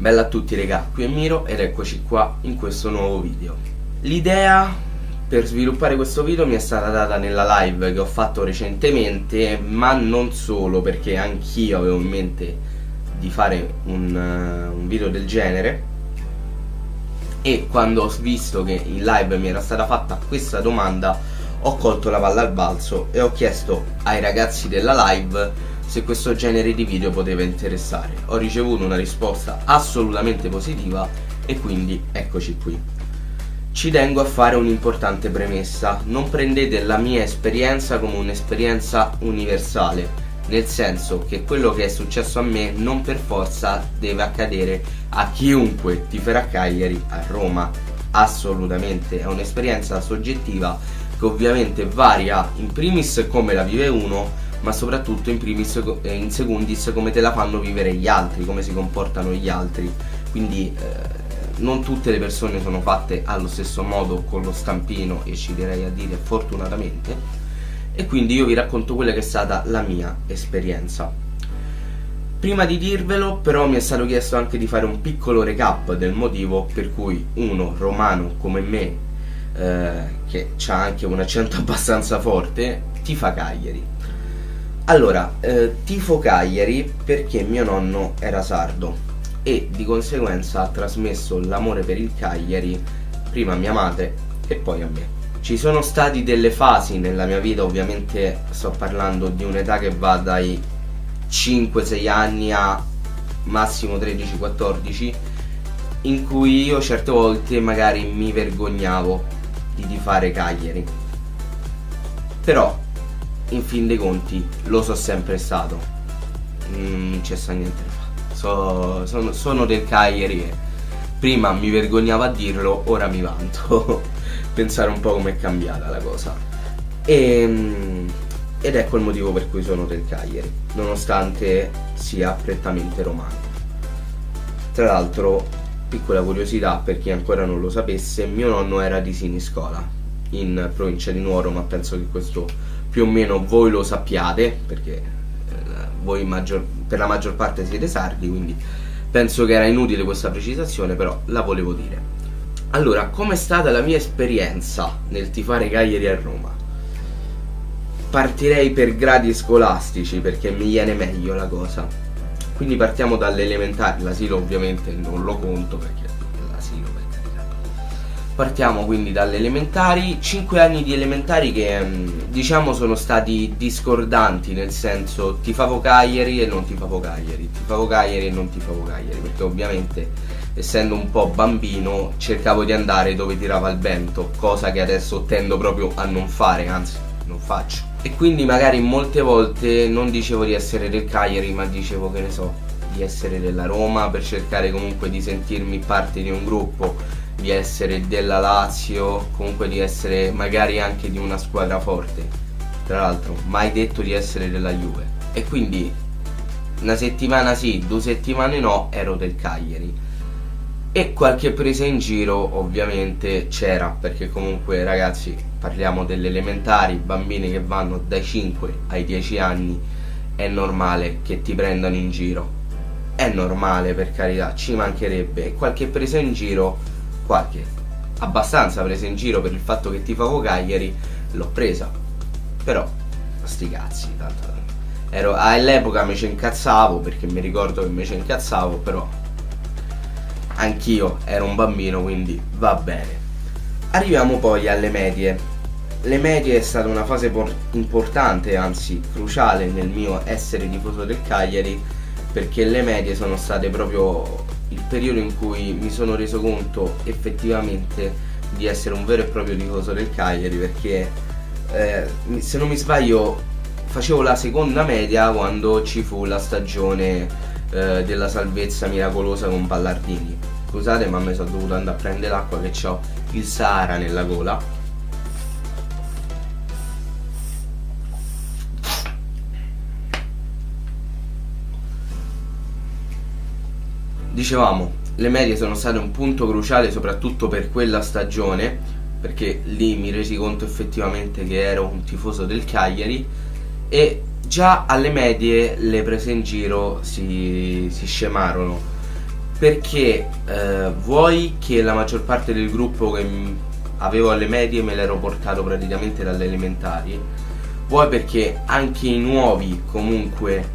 Bella a tutti raga, qui è Miro ed eccoci qua in questo nuovo video. L'idea per sviluppare questo video mi è stata data nella live che ho fatto recentemente, ma non solo, perché anch'io avevo in mente di fare un video del genere. E quando ho visto che in live mi era stata fatta questa domanda, ho colto la palla al balzo e ho chiesto ai ragazzi della live se questo genere di video poteva interessare. Ho ricevuto una risposta assolutamente positiva e quindi eccoci qui. Ci tengo a fare un'importante premessa: non prendete la mia esperienza come un'esperienza universale, nel senso che quello che è successo a me non per forza deve accadere a chiunque tiferà Cagliari a Roma. Assolutamente, è un'esperienza soggettiva che ovviamente varia in primis come la vive uno, ma soprattutto in secundis come te la fanno vivere gli altri, come si comportano gli altri. Quindi non tutte le persone sono fatte allo stesso modo, con lo stampino, e ci direi a dire fortunatamente. E quindi io vi racconto quella che è stata la mia esperienza. Prima di dirvelo però mi è stato chiesto anche di fare un piccolo recap del motivo per cui uno romano come me, che ha anche un accento abbastanza forte, tifa Cagliari. Allora, tifo Cagliari perché mio nonno era sardo e di conseguenza ha trasmesso l'amore per il Cagliari prima a mia madre e poi a me. Ci sono stati delle fasi nella mia vita, ovviamente sto parlando di un'età che va dai 5-6 anni a massimo 13-14, in cui io certe volte magari mi vergognavo di tifare Cagliari, però in fin dei conti lo so sempre stato, non c'è sta niente da fare. Sono del Cagliari e prima mi vergognavo a dirlo, ora mi vanto. Pensare un po' com'è cambiata la cosa. Ed ecco il motivo per cui sono del Cagliari, nonostante sia prettamente romano. Tra l'altro, piccola curiosità per chi ancora non lo sapesse, mio nonno era di Siniscola, in provincia di Nuoro, ma penso che questo più o meno voi lo sappiate, perché voi per la maggior parte siete sardi, quindi penso che era inutile questa precisazione, però la volevo dire. Allora, com'è stata la mia esperienza nel tifare Cagliari a Roma? Partirei per gradi scolastici perché mi viene meglio la cosa. Quindi partiamo dalle elementari, l'asilo ovviamente non lo conto perché l'asilo, per carità. Partiamo quindi dalle elementari, 5 anni di elementari che diciamo sono stati discordanti, nel senso tifavo Cagliari e non tifavo Cagliari, tifavo Cagliari e non tifavo Cagliari, perché ovviamente essendo un po' bambino cercavo di andare dove tirava il vento, cosa che adesso tendo proprio a non fare, anzi non faccio. E quindi magari molte volte non dicevo di essere del Cagliari, ma dicevo, che ne so, di essere della Roma, per cercare comunque di sentirmi parte di un gruppo, di essere della Lazio, comunque di essere magari anche di una squadra forte. Tra l'altro mai detto di essere della Juve. E quindi una settimana sì, 2 settimane no, ero del Cagliari. E qualche presa in giro ovviamente c'era, perché comunque ragazzi, parliamo delle elementari, bambini che vanno dai 5 ai 10 anni, è normale che ti prendano in giro, è normale, per carità, ci mancherebbe. E qualche presa in giro, abbastanza presa in giro per il fatto che tifavo Cagliari, l'ho presa. Però sti cazzi, tanto all'epoca mi ci incazzavo, perché mi ricordo che mi ci incazzavo, però anch'io ero un bambino, quindi va bene. Arriviamo poi alle medie. Le medie è stata una fase importante, anzi cruciale nel mio essere tifoso del Cagliari, perché le medie sono state proprio il periodo in cui mi sono reso conto effettivamente di essere un vero e proprio tifoso del Cagliari, perché se non mi sbaglio facevo la seconda media quando ci fu la stagione della salvezza miracolosa con Ballardini. Scusate, ma mi sono dovuto andare a prendere l'acqua che ho il Sahara nella gola. Dicevamo, le medie sono state un punto cruciale soprattutto per quella stagione, perché lì mi resi conto effettivamente che ero un tifoso del Cagliari. E già alle medie le prese in giro si scemarono, perché vuoi che la maggior parte del gruppo che avevo alle medie me l'ero portato praticamente dalle elementari, vuoi perché anche i nuovi comunque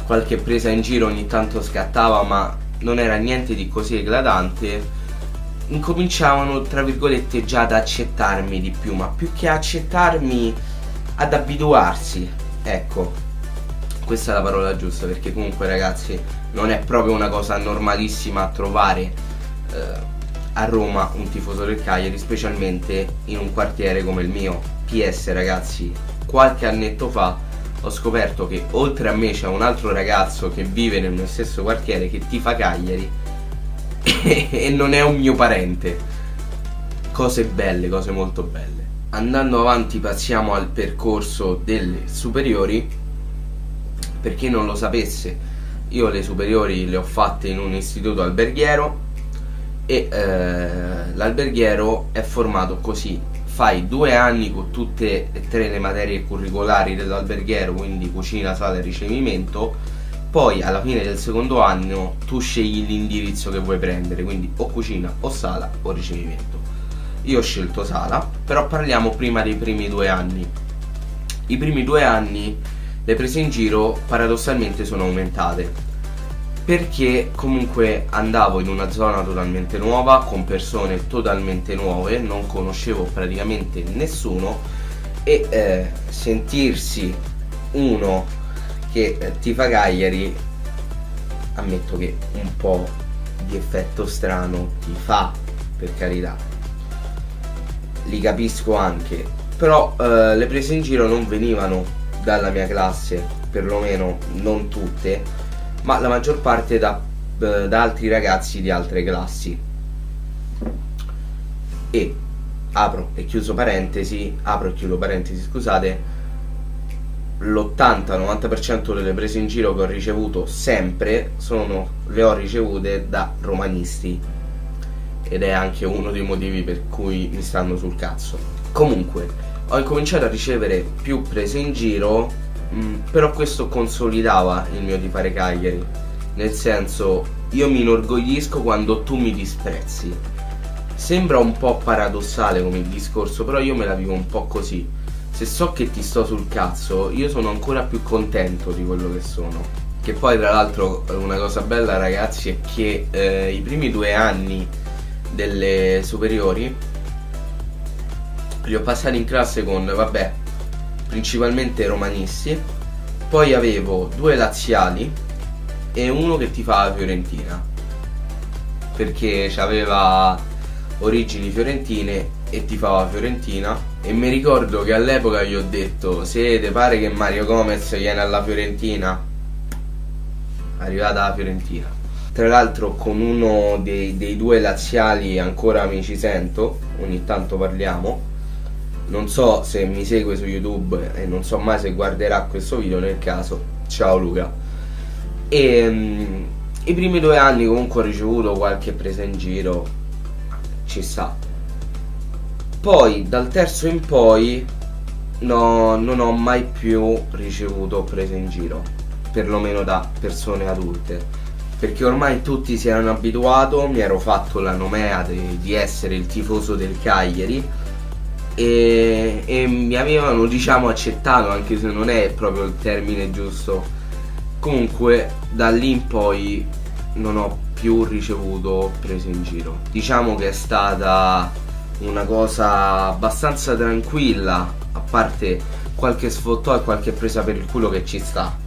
qualche presa in giro ogni tanto scattava, ma non era niente di così eclatante, incominciavano tra virgolette già ad accettarmi di più, ma più che accettarmi, ad abituarsi, ecco, questa è la parola giusta, perché comunque ragazzi non è proprio una cosa normalissima trovare a Roma un tifoso del Cagliari, specialmente in un quartiere come il mio. PS ragazzi, qualche annetto fa ho scoperto che oltre a me c'è un altro ragazzo che vive nel mio stesso quartiere che tifa Cagliari e non è un mio parente. Cose belle, cose molto belle. Andando avanti passiamo al percorso delle superiori. Per chi non lo sapesse, io le superiori le ho fatte in un istituto alberghiero e l'alberghiero è formato così: fai 2 anni con tutte e 3 le materie curricolari dell'alberghiero, quindi cucina, sala e ricevimento, poi alla fine del secondo anno tu scegli l'indirizzo che vuoi prendere, quindi o cucina o sala o ricevimento. Io ho scelto sala, però parliamo prima dei primi 2 anni. I primi 2 anni le prese in giro paradossalmente sono aumentate, perché comunque andavo in una zona totalmente nuova, con persone totalmente nuove, non conoscevo praticamente nessuno e sentirsi uno che tifa Cagliari, ammetto che un po' di effetto strano ti fa, per carità, li capisco anche, però le prese in giro non venivano dalla mia classe, perlomeno non tutte, ma la maggior parte da altri ragazzi di altre classi. E apro e chiudo parentesi, scusate, l'80-90% delle prese in giro che ho ricevuto sempre le ho ricevute da romanisti, ed è anche uno dei motivi per cui mi stanno sul cazzo. Comunque ho incominciato a ricevere più prese in giro, però questo consolidava il mio tifare Cagliari, nel senso, io mi inorgoglisco quando tu mi disprezzi. Sembra un po' paradossale come discorso, però io me la vivo un po' così. Se so che ti sto sul cazzo, io sono ancora più contento di quello che sono. Che poi tra l'altro una cosa bella ragazzi è che i primi 2 anni delle superiori li ho passati in classe con, vabbè, principalmente romanisti, poi avevo 2 laziali e uno che tifava Fiorentina, perché aveva origini fiorentine e tifava Fiorentina, e mi ricordo che all'epoca gli ho detto: se te pare che Mario Gomez viene alla Fiorentina, arrivata alla Fiorentina. Tra l'altro con uno dei 2 laziali ancora mi ci sento, ogni tanto parliamo. Non so se mi segue su YouTube e non so mai se guarderà questo video, nel caso, ciao Luca. E i primi 2 anni comunque ho ricevuto qualche presa in giro, ci sta. Poi dal terzo in poi non ho mai più ricevuto prese in giro, perlomeno da persone adulte, perché ormai tutti si erano abituato, mi ero fatto la nomea di essere il tifoso del Cagliari e mi avevano, diciamo, accettato, anche se non è proprio il termine giusto. Comunque da lì in poi non ho più ricevuto prese in giro. Diciamo che è stata una cosa abbastanza tranquilla, a parte qualche sfottò e qualche presa per il culo che ci sta,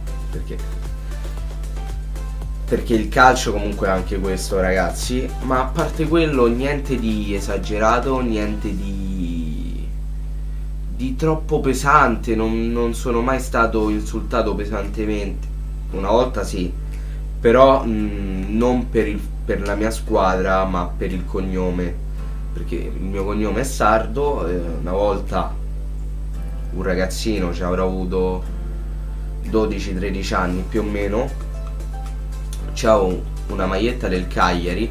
perché il calcio comunque è anche questo ragazzi, ma a parte quello niente di esagerato, niente di troppo pesante. Non sono mai stato insultato pesantemente, una volta sì, però non per la mia squadra, ma per il cognome, perché il mio cognome è sardo. Una volta un ragazzino, ci avrà avuto 12-13 anni più o meno, c'ho una maglietta del Cagliari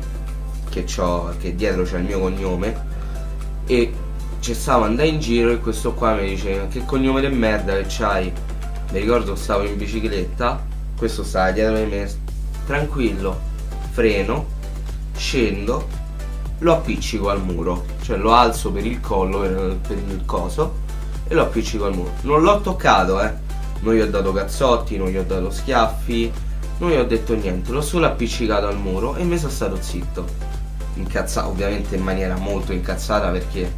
che dietro c'è il mio cognome, e ci stavo andando in giro e questo qua mi dice: che cognome di merda che c'hai. Mi ricordo stavo in bicicletta, questo stava dietro di me, tranquillo, freno, scendo, lo appiccico al muro, cioè lo alzo per il collo, per il coso, e lo appiccico al muro. Non l'ho toccato, non gli ho dato cazzotti, non gli ho dato schiaffi, non gli ho detto niente, l'ho solo appiccicato al muro e mi sono stato zitto. Incazzato, ovviamente in maniera molto incazzata, perché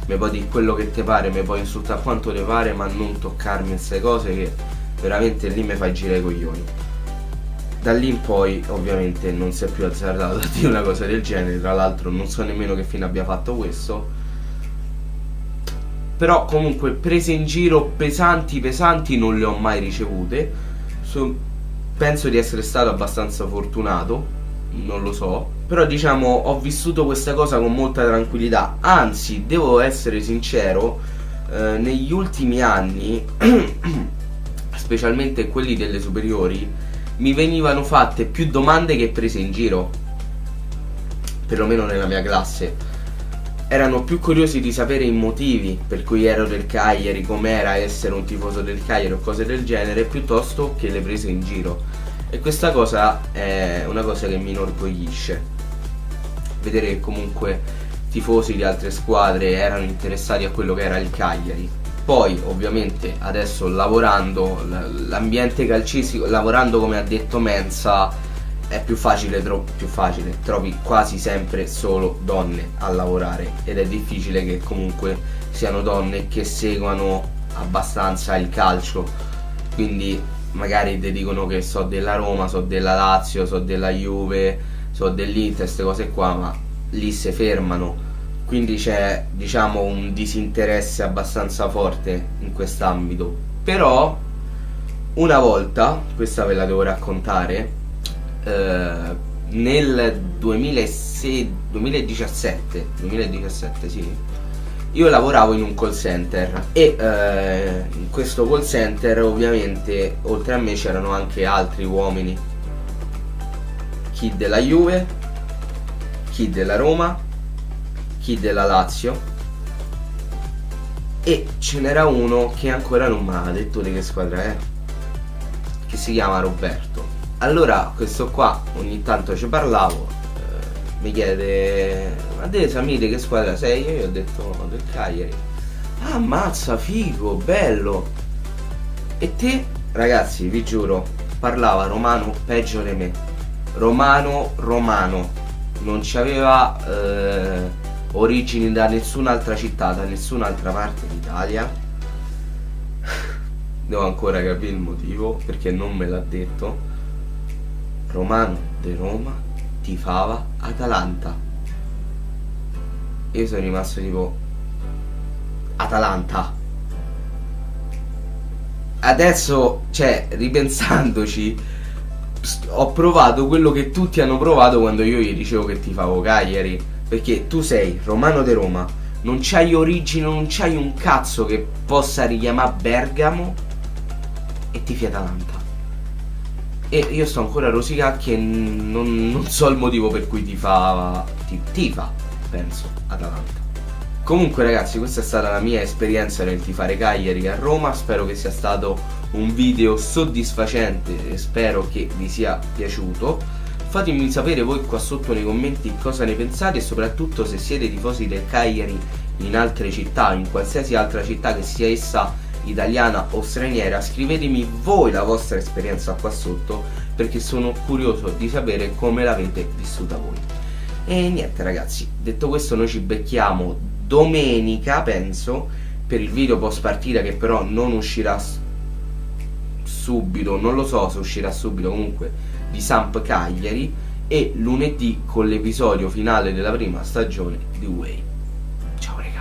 mi puoi dire quello che ti pare, mi puoi insultare quanto ti pare, ma non toccarmi queste cose, che veramente lì mi fai girare i coglioni. Da lì in poi ovviamente non si è più azzardato a dire una cosa del genere. Tra l'altro non so nemmeno che fine abbia fatto questo. Però comunque prese in giro pesanti non le ho mai ricevute. Penso di essere stato abbastanza fortunato, non lo so. Però diciamo ho vissuto questa cosa con molta tranquillità. Anzi, devo essere sincero, negli ultimi anni specialmente quelli delle superiori, mi venivano fatte più domande che prese in giro, perlomeno nella mia classe. Erano più curiosi di sapere i motivi per cui ero del Cagliari, com'era essere un tifoso del Cagliari o cose del genere, piuttosto che le prese in giro. E questa cosa è una cosa che mi inorgoglisce, vedere che comunque tifosi di altre squadre erano interessati a quello che era il Cagliari. Poi ovviamente adesso lavorando, l'ambiente calcistico, lavorando come ha detto Mensa, è più facile, trovi quasi sempre solo donne a lavorare, ed è difficile che comunque siano donne che seguano abbastanza il calcio. Quindi magari ti dicono che so della Roma, so della Lazio, so della Juve, so dell'Inter, queste cose qua, ma lì si fermano. Quindi c'è, diciamo, un disinteresse abbastanza forte in quest'ambito. Però una volta, questa ve la devo raccontare, nel 2017 sì, io lavoravo in un call center e in questo call center ovviamente oltre a me c'erano anche altri uomini, chi della Juve, chi della Roma, chi della Lazio, e ce n'era uno che ancora non mi ha detto di che squadra è, che si chiama Roberto. Allora questo qua ogni tanto ci parlavo, mi chiede: ma te Samite che squadra sei? Io gli ho detto del Cagliari. Ah, ammazza, figo, bello. E te? Ragazzi, vi giuro, parlava romano peggio di me. Romano, non c'aveva origini da nessun'altra città, da nessun'altra parte d'Italia. Devo ancora capire il motivo, perché non me l'ha detto. Romano di Roma, tifava Atalanta. Io sono rimasto tipo: Atalanta? Adesso, cioè, ripensandoci, ho provato quello che tutti hanno provato quando io gli dicevo che tifavo Cagliari. Perché tu sei romano di Roma, non c'hai origine, non c'hai un cazzo che possa richiamare Bergamo, e tifi Atalanta. E io sto ancora a rosicare che non so il motivo per cui tifa, penso, Atalanta. Comunque ragazzi, questa è stata la mia esperienza nel tifare Cagliari a Roma. Spero che sia stato un video soddisfacente e spero che vi sia piaciuto. Fatemi sapere voi qua sotto nei commenti cosa ne pensate, e soprattutto se siete tifosi del Cagliari in altre città, in qualsiasi altra città che sia essa italiana o straniera. Scrivetemi voi la vostra esperienza qua sotto, perché sono curioso di sapere come l'avete vissuta voi. E niente ragazzi, detto questo, noi ci becchiamo domenica, penso, per il video post partita, che però non uscirà subito, non lo so se uscirà subito, comunque, di Samp Cagliari, e lunedì con l'episodio finale della prima stagione di Way. Ciao ragazzi.